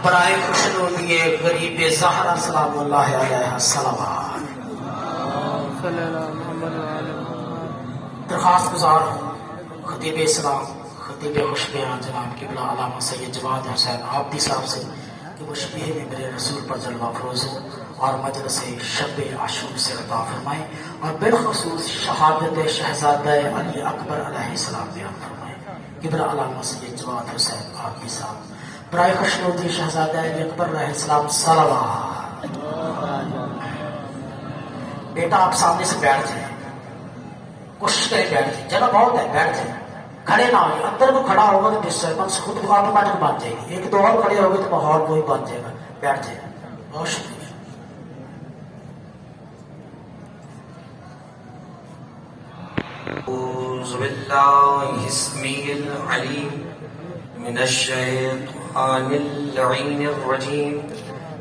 برائے خوشنودی غریب زہرا سلام اللہ علیہ السلام درخواست گزار ہوں خطیب اسلام خطیب خوش بیان جناب قبلہ علامہ سید جواد حسین عابدی صاحب سے کہ وہ شبیہ میں میرے رسول پر جلوہ افروز ہو اور مجلس شب عاشور سے خطاب فرمائیں اور بالخصوص شہادت شہزادہ علی اکبر علیہ السلام بیان فرمائیں۔ قبلہ علامہ سید جواد حسین عابدی صاحب برائے خوشنودی شہزادہ علی اکبر علیہ السلام صلوات۔ بیٹا آپ سامنے سے بیٹھ جائیں، کوشش کریں بیٹھ جائیں، جگہ بہت ہے، بیٹھ جائیں، کھڑے نہ ہوئے۔ اندر کو کھڑا ہوگا تو ڈسٹربنس خود آٹومیٹک بن جائے گی، ایک دو اور کھڑے ہوگے تو ماحول وہی بن جائے گا۔ بیٹھ جائیں، بہت شکریہ۔ اعوذ باللہ السمیع العلیم من الشیطان اللعین الرجیم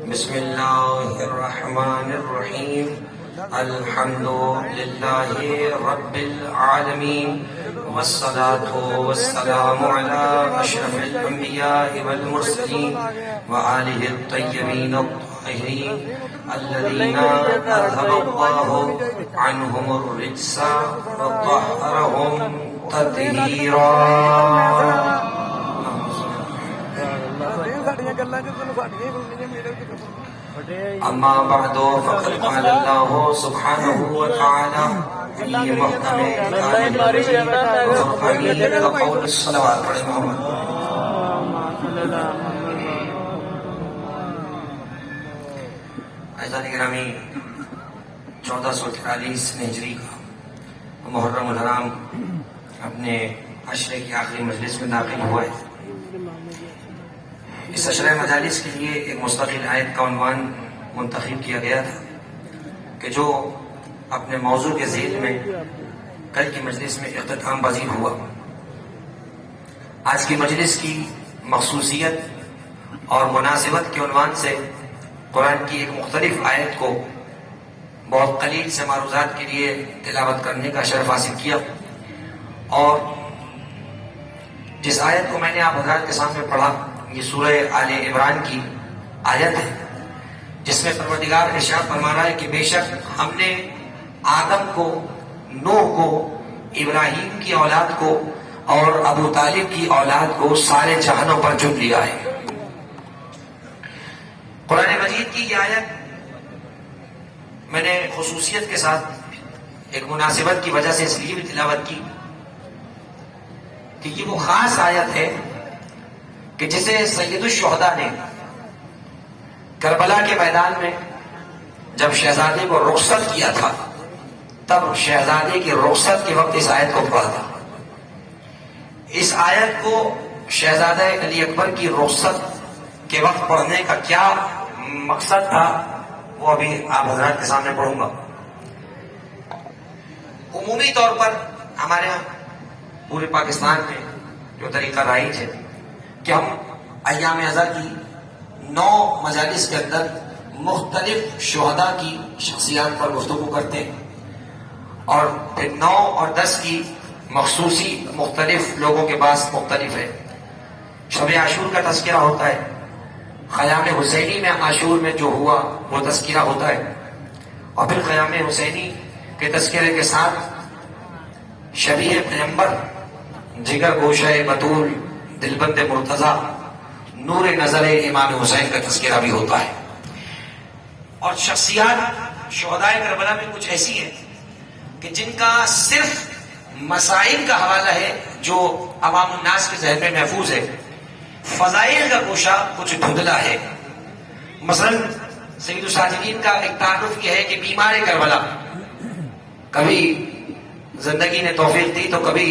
بسم اللہ الرحمن الرحیم الحمد للہ رب العالمین والصلاة والسلام علی اشرف الانبیاء والمرسلین وآلہ الطیبین الطاہرین الذین اذهب اللہ عنہم الرجس وطہرہم تطہیرا۔ اما بعد فقد قال اللہ سبحانہ وتعالی فی محکم کتابہ المجید وفرقانہ القول الصلوات پڑھیں محمد۔ عزیزان گرامی، 1443 ہجری کا محرم الحرام اپنے عشرے کی آخری مجلس میں داخل ہوا ہے۔ اس عشرہ مجالس کے لیے ایک مستقل آیت کا عنوان منتخب کیا گیا تھا کہ جو اپنے موضوع کے ذیل میں کل کی مجلس میں اختتام پذیر ہوا۔ آج کی مجلس کی مخصوصیت اور مناسبت کے عنوان سے قرآن کی ایک مختلف آیت کو بہت قلیل سے معروضات کے لیے تلاوت کرنے کا شرف حاصل کیا، اور جس آیت کو میں نے آپ حضرات کے سامنے پڑھا یہ سورہ آل عمران کی آیت ہے، جس میں پروردگار ارشاد فرما رہا ہے کہ بے شک ہم نے آدم کو، نوح کو، ابراہیم کی اولاد کو اور ابو طالب کی اولاد کو سارے جہانوں پر چن لیا ہے۔ قرآن مجید کی یہ آیت میں نے خصوصیت کے ساتھ ایک مناسبت کی وجہ سے اس لیے بھی تلاوت کی کہ یہ وہ خاص آیت ہے کہ جسے سید الشہداء نے کربلا کے میدان میں جب شہزادے کو رخصت کیا تھا، تب شہزادے کی رخصت کے وقت اس آیت کو پڑھا تھا۔ اس آیت کو شہزادہ علی اکبر کی رخصت کے وقت پڑھنے کا کیا مقصد تھا وہ ابھی آپ حضرات کے سامنے پڑھوں گا۔ عمومی طور پر ہمارے ہاں پورے پاکستان میں جو طریقہ رائج ہے کہ ہم ایام ازاں کی 9 مجالس کے اندر مختلف شہداء کی شخصیات پر گفتگو کرتے ہیں، اور پھر 9 اور 10 کی مخصوصی مختلف لوگوں کے پاس مختلف ہے۔ شب عاشور کا تذکرہ ہوتا ہے، خیام حسینی میں عاشور میں جو ہوا وہ تذکرہ ہوتا ہے، اور پھر خیام حسینی کے تذکرے کے ساتھ شبیہ پیغمبر، جگر گوشہ بطول، دلبند مرتضیٰ، نور نظر امام حسین کا تذکرہ بھی ہوتا ہے۔ اور شخصیات شہداء کربلا میں کچھ ایسی ہیں کہ جن کا صرف مسائل کا حوالہ ہے جو عوام الناس کے ذہن میں محفوظ ہے، فضائل کا گوشہ کچھ دھندلا ہے۔ مثلا سید الساجدین کا ایک تعارف یہ ہے کہ بیمار کربلا، کبھی زندگی نے توفیق دی تو کبھی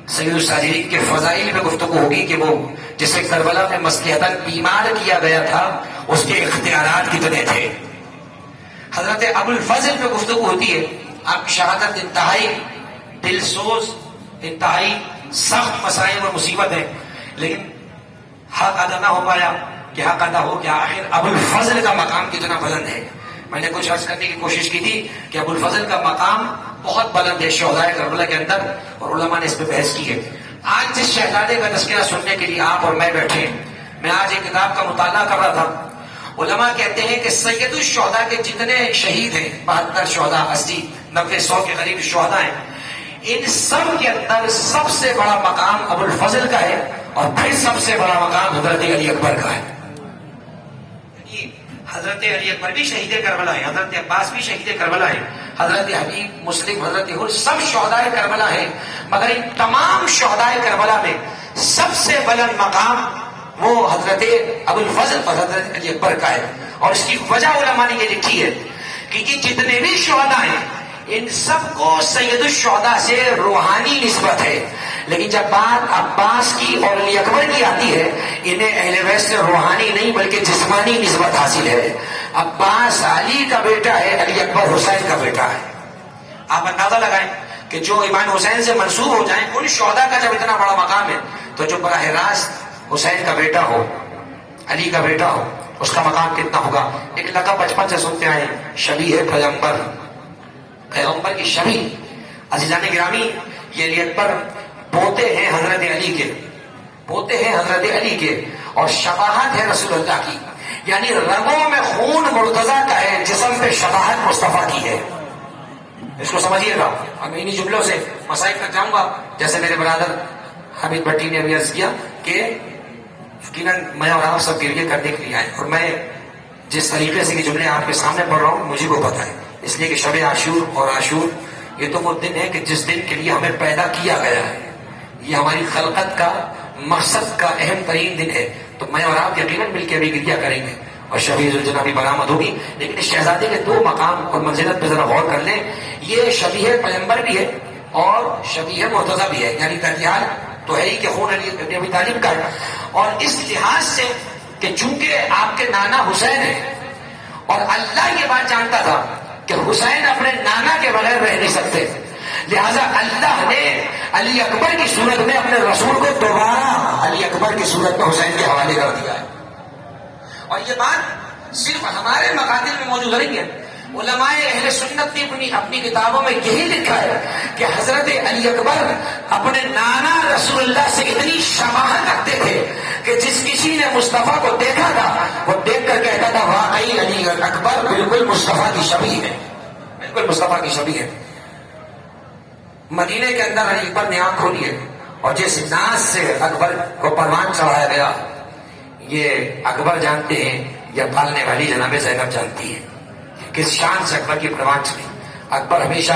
سید الساجدین کے فضائل میں گفتگو ہوگی کہ وہ جسے کربلا میں مصلحتاً بیمار کیا گیا تھا اس کے اختیارات کتنے تھے۔ حضرت ابو الفضل میں گفتگو ہوتی ہے، آپ کی شہادت انتہائی دل سوز، انتہائی سخت مسائل اور مصیبت ہے، لیکن حق ادا نہ ہو پایا کہ حق ادا ہو گیا۔ آخر ابو الفضل کا مقام کتنا بلند ہے میں نے کچھ عرض کرنے کی کوشش کی تھی کہ ابو الفضل کا مقام بہت بلند ہے شہدائے کربلا کے اندر، اور علماء نے اس پہ بحث کی ہے. آج جس شہزادے کا تذکرہ سننے کے لیے آپ اور میں بیٹھے ہیں، میں آج ایک کتاب کا مطالعہ کر رہا تھا. علماء کہتے ہیں کہ سید الشہداء کے جتنے شہید ہیں، 72 شہداء، 80 90 100 کے قریب شہداء ہیں، ان سب کے اندر سب سے بڑا مقام ابو الفضل کا ہے، اور پھر سب سے بڑا مقام حضرت علی اکبر کا ہے. حضرت علی اکبر بھی شہید کربلا ہے، حضرت عباس بھی شہید کربلا ہے، حضرت حبیب، مسلم، حضرت حر، سب شہدائے کربلا ہے. مگر ان تمام شہدائے کربلا میں سب سے بلند مقام وہ حضرت ابو الفضل اور حضرت علی اکبر کا ہے. اور اس کی وجہ علماء نے یہ لکھی ہے کہ یہ جتنے بھی شہداء ہیں ان سب کو سید الشہداء سے روحانی نسبت ہے، لیکن جب بات عباس کی اور علی اکبر کی آتی ہے، انہیں اہل بیت سے روحانی نہیں بلکہ جسمانی نسبت حاصل ہے. عباس علی کا بیٹا ہے، علی اکبر حسین کا بیٹا ہے. آپ اندازہ لگائیں کہ جو امام حسین سے منسوب ہو جائیں، ان شہداء کا جب اتنا بڑا مقام ہے، تو جو براہ راست حسین کا بیٹا ہو، علی کا بیٹا ہو، اس کا مقام کتنا ہوگا. ایک لقب بچپن سے سنتے آئے، شبیہ پیغمبر، پیغمبر کی شبیہ. عزیزان گرامی، یہ علی اکبر پوتے ہیں حضرت علی کے، پوتے ہیں حضرت علی کے، اور شباہت ہے رسول اللہ کی. یعنی رگوں میں خون مرتضی کا ہے، جسم پہ شباہت مصطفیٰ کی ہے. اس کو سمجھیے گا. اب انہی جملوں سے مسائل تک جاؤں گا. جیسے میرے برادر حمید بھٹی نے ابھی عرض کیا کہ یقیناً میں اور آپ سب گریہ کرنے کے لیے آئے، اور میں جس طریقے سے یہ جملے آپ کے سامنے پڑھ رہا ہوں مجھے کو پتا ہے، اس لیے کہ شب عاشور اور عاشور یہ تو وہ دن ہے کہ جس دن کے لیے ہمیں پیدا کیا گیا ہے. یہ ہماری خلقت کا مقصد کا اہم ترین دن ہے. تو میں اور آپ یقیناً مل کے ابھی گریہ کریں گے اور شبیہ ذوالجنابی برآمد ہوگی. لیکن اس شہزادے کے دو مقام اور منزلت پہ ذرا غور کر لیں. یہ شبیہ پیغمبر بھی ہے اور شبیہ مرتضی بھی ہے، یعنی درمیان تو ہے ہی کہ خون علی ابن ابی طالب کا ہے. اور اس لحاظ سے کہ چونکہ آپ کے نانا حسین ہیں، اور اللہ یہ بات جانتا تھا کہ حسین اپنے نانا کے بغیر رہ نہیں سکتے، لہذا اللہ نے علی اکبر کی صورت میں اپنے رسول کو دوبارہ علی اکبر کی صورت میں حسین کے حوالے کر دیا ہے. اور یہ بات صرف ہمارے مقادر میں موجود نہیں ہے. علماء اہل سنت نے اپنی کتابوں میں یہی لکھا ہے کہ حضرت علی اکبر اپنے نانا رسول اللہ سے اتنی شباہت رکھتے تھے کہ جس کسی نے مصطفیٰ کو دیکھا تھا وہ دیکھ کر کہتا تھا واقعی علی اکبر بالکل مصطفیٰ کی شبیہ ہے، بالکل مصطفیٰ کی شبیہ ہے. مدینے کے اندر علی اکبر نے آنکھ کھولی ہے، اور جس ناز سے اکبر کو پروان چڑھایا گیا یہ اکبر جانتے ہیں یا پالنے والی جناب زینب جانتی ہے کس شان سے اکبر کی پروان چلی. اکبر ہمیشہ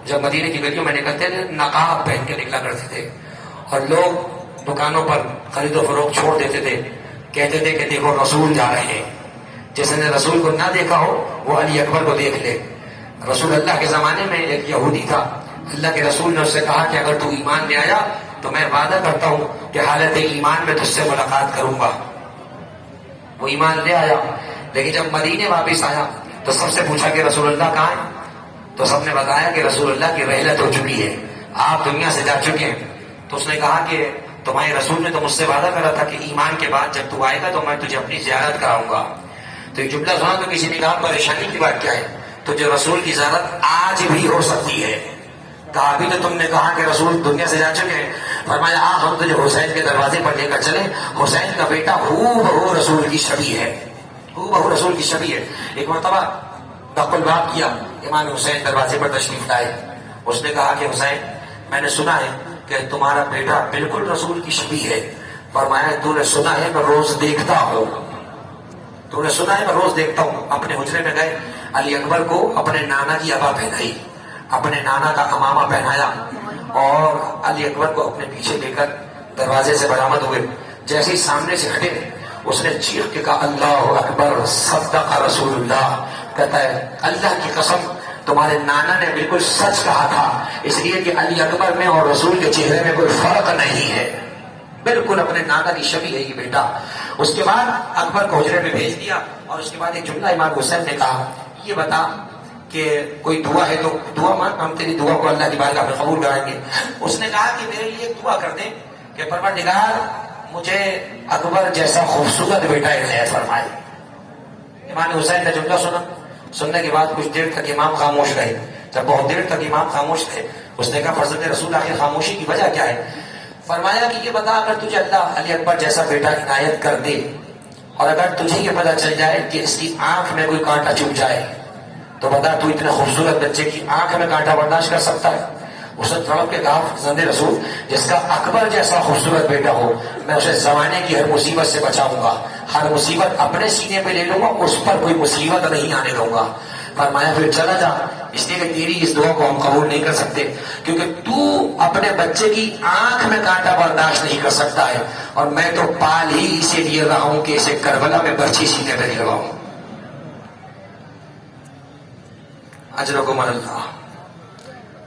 جب مدینے کی گلیوں میں نکلتے تھے نقاب پہن کے نکلا کرتے تھے، اور لوگ دکانوں پر خرید و فروخت چھوڑ دیتے تھے، کہتے تھے کہ دیکھو رسول جا رہے ہیں. جس نے رسول کو نہ دیکھا ہو وہ علی اکبر کو دیکھ لے. رسول اللہ کے زمانے میں ایک یہودی تھا، اللہ کے رسول نے اس سے کہا کہ اگر تو ایمان لے آیا تو میں وعدہ کرتا ہوں کہ حالت ایمان میں تجھ سے ملاقات کروں گا. وہ ایمان لے آیا، لیکن جب مدینے واپس آیا تو سب سے پوچھا کہ رسول اللہ کہاں ہے؟ تو سب نے بتایا کہ رسول اللہ کی رحلت ہو چکی ہے، آپ دنیا سے جا چکے ہیں. تو اس نے کہا کہ تمہارے رسول نے تو مجھ سے وعدہ کرا تھا کہ ایمان کے بعد جب تو آئے گا تو میں تجھے اپنی زیارت کراؤں گا. تو یہ جملہ سنا تو کسی نے کہا پریشانی کی بات کیا ہے؟ تو جو رسول کی زیارت آج بھی ہو سکتی ہے. کہا ابھی تو تم نے کہا کہ رسول دنیا سے جا چکے ہیں. فرمایا ہم تجھے حسین کے دروازے پر لے کر چلے. حسین کا بیٹا ہو بہو رسول کی شبیہ ہے، ہو بہو رسول کی شبیہ ہے. ایک مرتبہ دق الباب کیا، امام حسین دروازے پر تشریف لائے. اس نے کہا کہ حسین میں نے سنا ہے کہ تمہارا بیٹا بالکل رسول کی شبیہ ہے. فرمایا تو نے سنا ہے میں روز دیکھتا ہوں، تو نے سنا ہے میں روز دیکھتا ہوں. اپنے حجرے میں گئے، علی اکبر کو اپنے نانا کی عبا پہنائی، اپنے نانا کا امامہ پہنایا، اور علی اکبر کو اپنے پیچھے لے کر دروازے سے برآمد ہوئے. جیسے ہی سامنے سے ہٹے اس نے چیخ کے کہا اللہ اکبر صدق رسول اللہ. کہتا ہے اللہ کی قسم تمہارے نانا نے بالکل سچ کہا تھا، اس لیے کہ علی اکبر میں اور رسول کے چہرے میں کوئی فرق نہیں ہے، بالکل اپنے نانا کی شبیہ ہے یہ بیٹا. اس کے بعد اکبر کو حجرے میں بھیج دیا، اور اس کے بعد ایک جملہ امام حسین نے کہا یہ بتا کہ کوئی دعا ہے تو دعا مان، ہم تیری دعا کو اللہ کی بارگاہ میں قبول کرائیں گے. اس نے کہا کہ میرے لیے ایک دعا کر دیں کہ پروردگار مجھے اکبر جیسا خوبصورت بیٹا عنایت فرمائے. امام حسین نے جملہ سنا، سننے کے بعد کچھ دیر تک امام خاموش رہے. جب بہت دیر تک امام خاموش تھے, اس نے کہا فرزند رسول آخر خاموشی کی وجہ کیا ہے؟ فرمایا کہ یہ بتا, اگر تجھے اللہ علی اکبر جیسا بیٹا عنایت کر دے اور اگر تجھے یہ پتا چل جائے کہ اس کی آنکھ میں کوئی کانٹا چبھ جائے تو بتا تو اتنے خوبصورت بچے کی آنکھ میں کانٹا برداشت کر سکتا ہے؟ اس نے تڑپ کے کہا فرزند رسول جس کا اکبر جیسا خوبصورت بیٹا ہو میں اسے زمانے کی ہر مصیبت سے بچاؤں گا, ہر مصیبت اپنے سینے پہ لے لوں گا, اس پر کوئی مصیبت نہیں آنے دوں گا. فرمایا پھر چلا جا, اس لیے کہ تیری اس دعا کو ہم قبول نہیں کر سکتے کیونکہ تو اپنے بچے کی آنکھ میں کانٹا برداشت نہیں کر سکتا ہے, اور میں تو پال ہی اسے لیے رہا ہوں کہ اسے کربلا میں برچھی سینے پہ لگاؤں. اجرکم اللہ.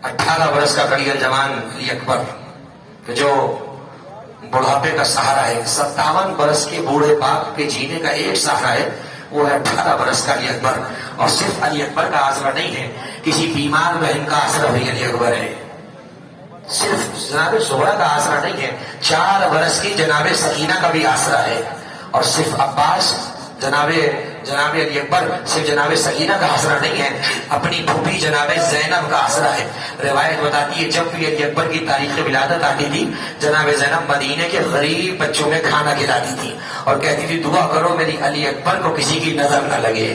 18 برس کا کڑیل جوان علی اکبر جو بڑھاپے کا سہارا ہے, 57 برس کے بوڑھے باپ کے جینے کا ایک سہارا ہے, وہ ہے 18 برس کا علی اکبر. اور صرف علی اکبر کا آسرا نہیں ہے, کسی بیمار بہن کا آسرا بھی علی اکبر ہے. صرف جناب زہرا کا آسرا نہیں ہے, 4 برس کی جناب سکینہ کا بھی آسرا ہے. اور صرف عباس جناب علی اکبر صرف جناب سکینہ کا آسرا نہیں ہے, اپنی پھوپھی جناب زینب کا آسرا ہے. روایت بتاتی ہے جب بھی علی اکبر کی تاریخ ولادت آتی تھی جناب زینب مدینے کے غریب بچوں میں کھانا کھلاتی تھی اور کہتی تھی دعا کرو میری علی اکبر کو کسی کی نظر نہ لگے.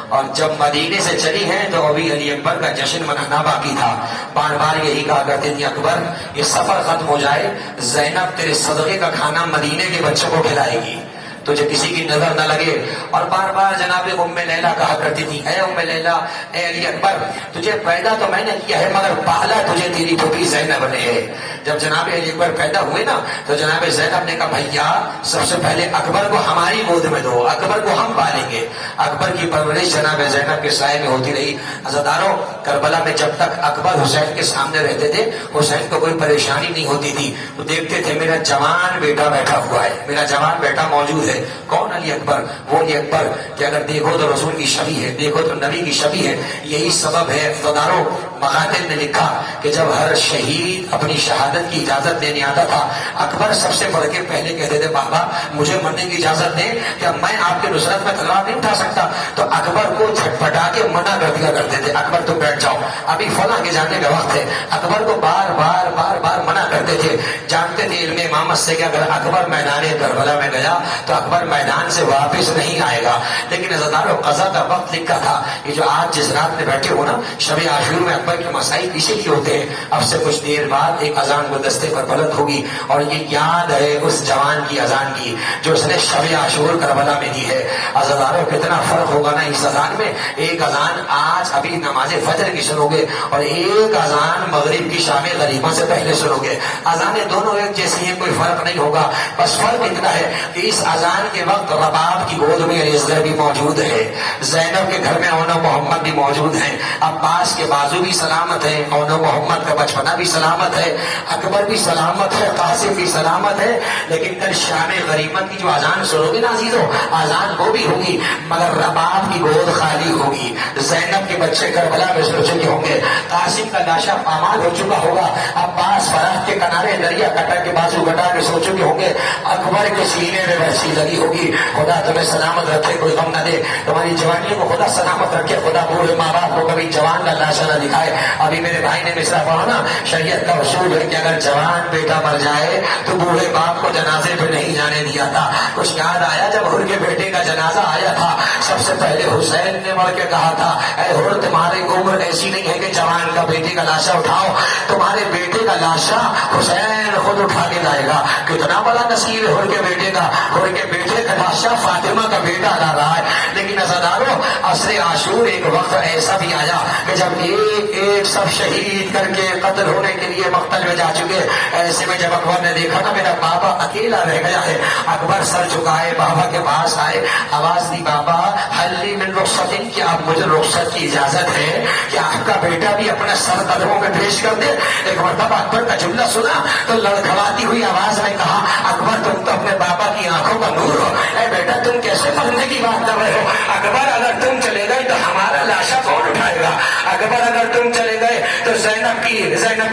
اور جب مدینے سے چلی ہیں تو ابھی علی اکبر کا جشن منانا باقی تھا. بار بار یہی کہا کرتے تھے اکبر یہ سفر ختم ہو جائے, زینب تیرے صدقے کا کھانا مدینے کے بچوں کو کھلائے گی, تجھے کسی کی نظر نہ لگے. اور بار بار جناب ام لیلا کہا کرتی تھی اے ام لیلا, اے علی اکبر تجھے پیدا تو میں نے کیا ہے مگر پالا تجھے تیری پھوپھی زینب نے ہے. جب جناب علی اکبر پیدا ہوئے نا تو جناب زینب نے کہا بھیا سب سے پہلے اکبر کو ہماری گود میں دو, اکبر کو ہم پالیں گے. اکبر کی پرورش جناب زینب کے سائے میں ہوتی رہی. عزاداروں, کربلا میں جب تک اکبر حسین کے سامنے رہتے تھے حسین کو کوئی پریشانی نہیں ہوتی تھی. تو دیکھتے تھے میرا جوان بیٹا بیٹھا ہوا ہے, میرا جوان بیٹا موجود ہے. کون علی اکبر؟ وہ علی اکبر کہ اگر دیکھو تو رسول کی شبیہ ہے, دیکھو تو نبی کی شبیہ ہے. یہی سبب ہے عزاداروں, مقاتل نے لکھا کہ جب ہر شہید اپنی شہادت کی اجازت لینے آتا تھا اکبر سب سے بڑھ کے پہلے کہتے تھے بابا مجھے مرنے کی اجازت دیں, کیا میں آپ کے نصرت میں تلوار نہیں اٹھا سکتا؟ تو اکبر کو جھٹپٹا کے منع کر دیا کرتے تھے, اکبر تم بیٹھ جاؤ ابھی فلاں کے جانے کا وقت ہے. اکبر کو بار بار بار بار منع کرتے تھے. جانتے تھے علم امامت سے کہ اگر اکبر میدان کربلا میں گیا تو اکبر میدان سے واپس نہیں آئے گا. لیکن عزاداروں قضا کا وقت لکھا تھا. یہ جو آج جس رات میں بیٹھے ہو نا, شب عاشور میں اکبر کے مسائل اسی لیے ہوتے ہیں. اب سے کچھ دیر بعد ایک اذان گلدستے پر بلند ہوگی اور یہ یاد ہے اس جوان کی اذان کی جو اس نے شب عاشور کربلا میں دی ہے. عزاداروں کتنا فرق ہوگا نا اس اذان میں. ایک اذان آج ابھی نماز فجر کی سنو گے اور ایک اذان مغرب کی شام غریبہ سے پہلے سنو گے. اذانیں دونوں ایک جیسی ہیں, کوئی فرق نہیں ہوگا. بس فرق اتنا ہے کہ اس اذان کے وقت رباب کی گود میں اصغر بھی موجود ہے, زینب کے گھر میں اون محمد بھی موجود ہیں, عباس کے بازو بھی سلامت ہے, اون محمد کا بچپنا بھی سلامت ہے, اکبر بھی سلامت ہے, قاسم بھی سلامت ہے. لیکن کل شام غریبت کی جو اذان سنو گے نا عزیزو, اذان وہ بھی ہوگی مگر رباب کی گود خالی ہوگی. زینب کے بچے کربلا میں سو چکے ہوں گے, قاسم کا لاشا پامال ہو چکا ہوگا, عباس فرات کے کنارے دریا کٹا کے بازو کٹا کے سو چکے ہوں گے, اکبر کے سینے میں ویسی لگی ہوگی. خدا تمہیں سلامت رکھے, کوئی غم نہ دے, تمہاری جوانی کو خدا سلامت رکھے, خدا بوڑھے ماں باپ کو کبھی جوان کا لاشا نہ دکھائے. ابھی میرے بھائی نے مصرع پڑھا نا, شریعت کا اصول ہے کہ اگر جوان بیٹا مر جائے تو بوڑھے باپ کو جنازے پہ نہیں جانے دیا تھا. کچھ یاد آیا جب ہر کے بیٹے کا جنازہ آیا تھا, سب سے پہلے حسین نے مر کے کہا تھا اے ہر تمہاری عمر ایسی نہیں ہے کہ جوان کا بیٹے کا لاشا اٹھاؤ, تمہارے بیٹے کا لاشا حسین خود اٹھا کے لائے گا. کتنا بڑا نصیب ہے ہر کے بیٹے کا, ہر کے بیٹے کا لاشا فاطمہ کا بیٹا لا رہا ہے. لیکن عزاداروں عصر عاشور ایک وقت ایسا بھی آیا کہ جب ایک ایک سب شہید کر کے قتل ہونے کے لیے مقتل میں جا چکے. ایسے میں جب اکبر نے دیکھا نا میرا بابا اکیلا رہ گیا ہے, اکبر سر جھکائے بابا کے پاس آئے, آواز دی بابا حلی من رخصت, کیا آپ مجھے رخصت کی اجازت ہے کہ آپ کا بیٹا بھی اپنا سر قدموں میں پیش کر دے. ایک مرتبہ اکبر کا جملہ سنا تو لڑکھڑاتی ہوئی آواز میں کہا اکبر تم تو اپنے بابا کی آنکھوں کا نور ہو, اے بیٹا تم کیسے مرنے کی بات کر رہے ہو؟ اکبر اگر تم چلے گئے تو ہمارا لاشا کون اٹھائے گا؟ اکبر اگر تم چلے گئے تو تو زینب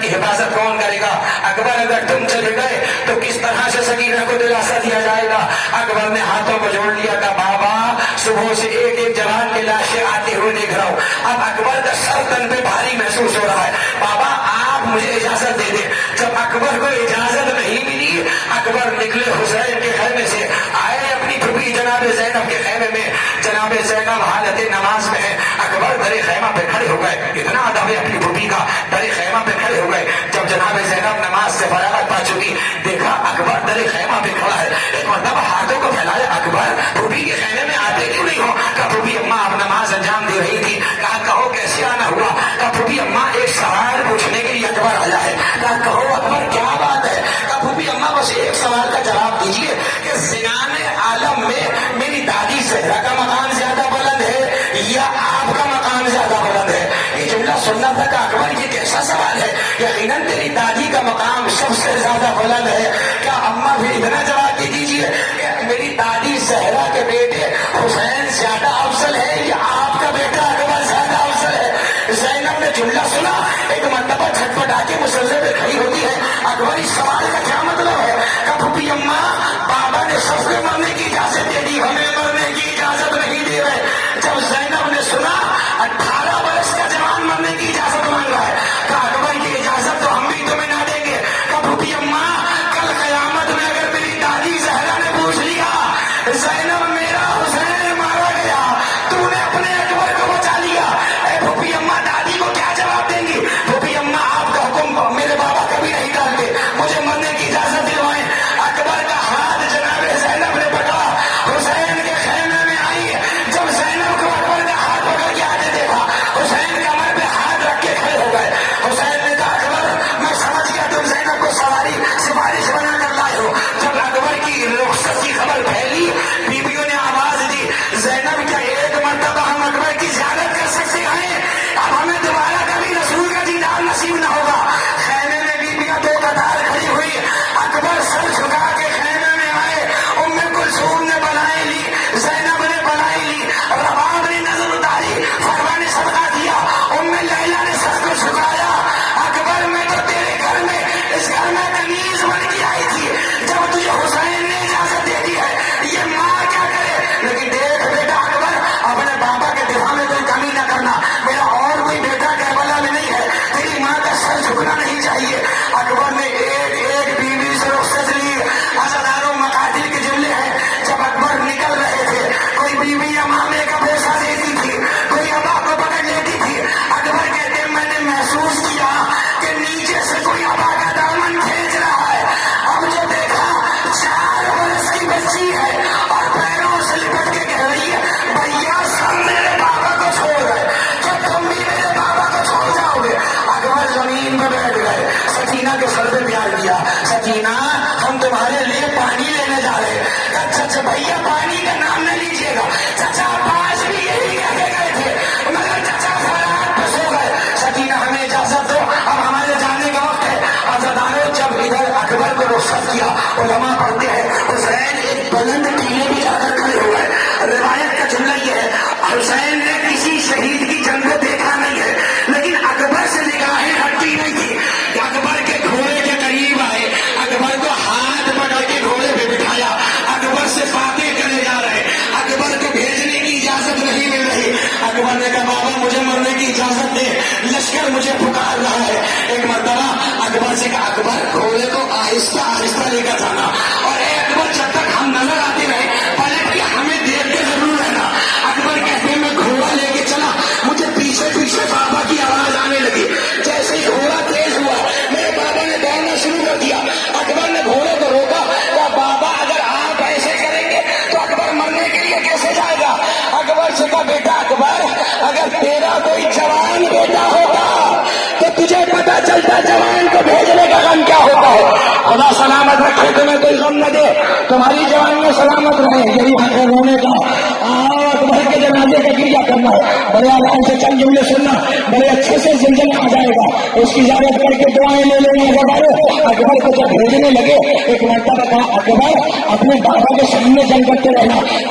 کی حفاظت کون کرے گا؟ اکبر اگر تم چلے گئے تو کس طرح سے سکینہ کو دلاسا دیا جائے گا؟ اکبر نے ہاتھوں کو جوڑ لیا کہ بابا صبح سے ایک ایک جوان کی لاشیں آتے ہوئے دیکھ رہا ہوں، اب اکبر کا سر تن پہ بھاری محسوس ہو رہا ہے، بابا آپ مجھے اجازت دے دیں۔ جب اکبر کو اجازت نہیں ملی، اکبر نکلے حسین کے خیمے سے، آئے اپنی پھوپھی جناب زینب کے خیمے میں، جناب زینب حالت نماز میں ہے، اکبر درے خیمہ پہ کھڑے ہو گئے، اتنا ادب ہے اپنی پھوپھی کا، درے خیمہ پہ کھڑے ہو گئے۔ جب جناب زینب نماز سے فراغت پا چکی، دیکھا اکبر درے خیمہ پہ کھڑا ہے، ایک مرتبہ ہاتھوں کو پھیلایا، اکبر پھوپھی کے خیمے میں آتے کیوں نہیں ہو؟ کہا پھوپھی اماں اب نماز انجام دے رہی تھی۔ کہا کہو کیسے آنا ہوا؟ کہا پھوپھی اماں ایک سوال پوچھنے کے لیے اکبر آیا ہے۔ کہا کہو اکبر کیا بات ہے؟ کہا پھوپھی اماں بس ایک سوال کا جواب دیجیے کہ زنان عالم میں میری دادی زہرا کا مقام زیادہ بلند ہے یا آپ کا مقام زیادہ بلند ہے؟ یہ جملہ سننا تھا کہ اکبر یہ کیسا سوال ہے؟ یقیناً تیری دادی کا مقام سب سے زیادہ بلند ہے۔ کیا اماں پھر اتنا جواب دے دیجیے کہ میری دادی زہرا کے بیٹے حسین زیادہ افضل ہے یا آپ کا بیٹا اکبر زیادہ افضل ہے؟ زینب نے جملہ سنا، ایک مرتبہ جھٹپٹا کے مسلح پہ کھڑی ہوتی ہے، اکبر اس سوال کا کیا مطلب ہے؟ کہ پھوپھی اماں بابا نے سب کو مرنے کی اجازت دے دی، ہمیں مرنے کی اجازت نہیں دے رہے۔ جب زینب نے سنا 18 برس کا جوان مرنے کی اجازت مانگ رہا ہے، کہ اکبر کی اجازت تو ہم بھی تمہیں نہ دیں گے۔ کہ پھوپھی اماں کل قیامت میں اگر میری دادی زہرا نے پوچھ لیا زینب میرا حسین مارا گیا، تو نے اپنے اکبر کو بچا لیا، اے پھوپھی اماں دادی کو کیا جواب دیں گی؟ پھوپھی اماں آپ کا حکم میرے بابا کبھی نہیں ڈالتے، مجھے مرنے کی اجازت دلوائیں۔ اکبر کا ہاتھ جناب زینب نے پکڑا، حسین کے خیمے میں آئی، جب زینب کو اکبر کا ہاتھ پکڑ کے آتے دیکھا، حسین کمر پہ ہاتھ رکھ کے کھڑے ہو گئے۔ حسین نے کہا اکبر میں سمجھ گیا تم زینب کو سفارش بنا کر لائے ہو۔ جب اکبر کی رخصت کی خبر پھیلی، بیویوں نے آواز دی زینب کیا ایک مرتبہ ہم اکبر کی زیارت کر سکتے ہیں؟ اب ہمیں دوبارہ کبھی رسول کا دیدار نصیب نہ ہوگا۔ خیمے میں بیویاں دو قطار کھڑی ہوئی، اکبر سر جھکا کے خیمے میں آئے، ام کلثوم نے بلائیں لی، زینب نے بلائیں لی، رباب نے نظر اتاری، فروا نے صدقہ دیا، ام لیلا نے سر کو جھکایا۔ اکبر میں تو تیرے گھر میں اس گھر میں کنیز بن کے آئی تھی، جب تجھے حسین نے اجازت دے دی ہے، یہ ماں کیا کرے؟ لیکن دیکھ بیٹا اکبر اپنے بابا کے دفاع میں کوئی کمی نہ کرنا، میرا اور کوئی بیٹا کربلا میں نہیں ہے، تیری ماں کا سر جھکنا نہیں چاہیے۔ اکبر نے ایک ایک بیوی سے رخصت لی، ہزاروں مقاتل کے جملے ہیں۔ جب اکبر نکل رہے تھے، کوئی بیوی امامے کا بوسہ دیتی تھی، کوئی ابا کو پکڑ لیتی تھی، اکبر کہتے میں نے محسوس کیا کہ نیچے سے کوئی ابا کا دامن کھینچ رہا ہے۔ اب جو دیکھا 4 برس کی بچی ہے اور پیروں سے لپٹ کے کہہ رہی ہے بھیا سب میرے بابا کو چھوڑ گئے، کیا تم بھی میرے بابا کو چھوڑ جاؤ گے؟ اکبر زمین پہ بیٹھ گئے، سکینہ کے سر پہ پیار دیا، سکینہ ہم تمہارے لیے پانی لینے جا رہے ہیں۔ اچھا بھیا پانی کا نام نہ لیجیے گا، چچا عباس بھی یہی کہہ کے گئے تھے مگر چچا فرات پہ سو گئے۔ سکینہ ہمیں اجازت دو، اب ہمارے جانے کا وقت ہے۔ عزاداروں جب ادھر اکبر کو رخصت کیا، علماء پڑھتے ہیں حسین ایک بلند ٹیلے پہ جا کر کھڑے ہو گئے۔ روایت کا جملہ یہ ہے حسین نے کسی شہید کی جنگ کو دیکھا نہیں ہے، لیکن اکبر سے نگاہیں ہٹتی نہیں تھی۔ اکبر کے گھوڑے کے قریب آئے، اکبر کو ہاتھ پکڑ کے گھوڑے پہ بٹھایا، اکبر سے باتیں کرے جا رہے، اکبر کو بھیجنے کی اجازت نہیں مل رہی۔ اکبر نے کہا بابا مجھے مرنے کی اجازت دے، لشکر مجھے پکار رہا ہے۔ ایک مرتبہ اکبر سے کہا اکبر گھوڑے کو آہستہ آہستہ لے کر جانا، اور اے اکبر جب تک ہم نظر آتے رہے پلٹ کے ہمیں دیکھ کے ضرور رہنا۔ اکبر کہتے ہیں میں گھوڑا لے کے چلا، مجھے پیچھے پیچھے بابا کی آواز آنے لگی، جیسے ہی گھوڑا تیز ہوا میرے بابا نے دوڑنا شروع کر دیا۔ اکبر نے گھوڑے کو روکا، کہا بابا اگر آپ ایسے کریں گے تو اکبر مرنے کے لیے کیسے جائے گا؟ اکبر سے کہا بیٹا اکبر اگر تیرا کوئی جوان بیٹا ہوتا تو تجھے پتا چلتا جوان کو بھیجنے کا غم کیا ہوتا ہے۔ خدا سلامت رکھے تمہیں کوئی غم نہ دے، تمہاری جوان میں سلامت رہے، یہی حق ہے رونے کا۔ اکبر کے جنازے کا گریہ کرنا ہے، بڑے آرام سے چند جملے سننا، بڑے اچھے سے زلزلہ آ جائے گا، اس کی زیارت کر کے دعائیں لے لینا۔ اکبر کو جب بھیجنے لگے ایک مرتبہ کہا اکبر اپنے بابا کے سامنے جنگ کرتے رہنا،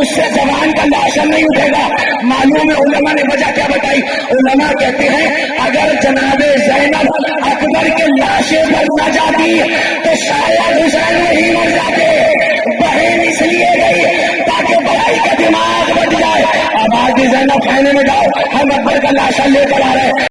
اس سے زبان کا لاشن نہیں اٹھے گا. معلوم ہے علماء نے وجہ کیا بتائی؟ علماء کہتے ہیں اگر جناب زینب اکبر کے لاشے پر نہ جاتی تو شاید حسین نہیں مر جاتے. بہن اس لیے گئی تاکہ بھائی کا دماغ بٹ جائے. اب آج زینب کھانے میں جاؤ ہم اکبر کا لاشا لے کر آ رہے ہیں.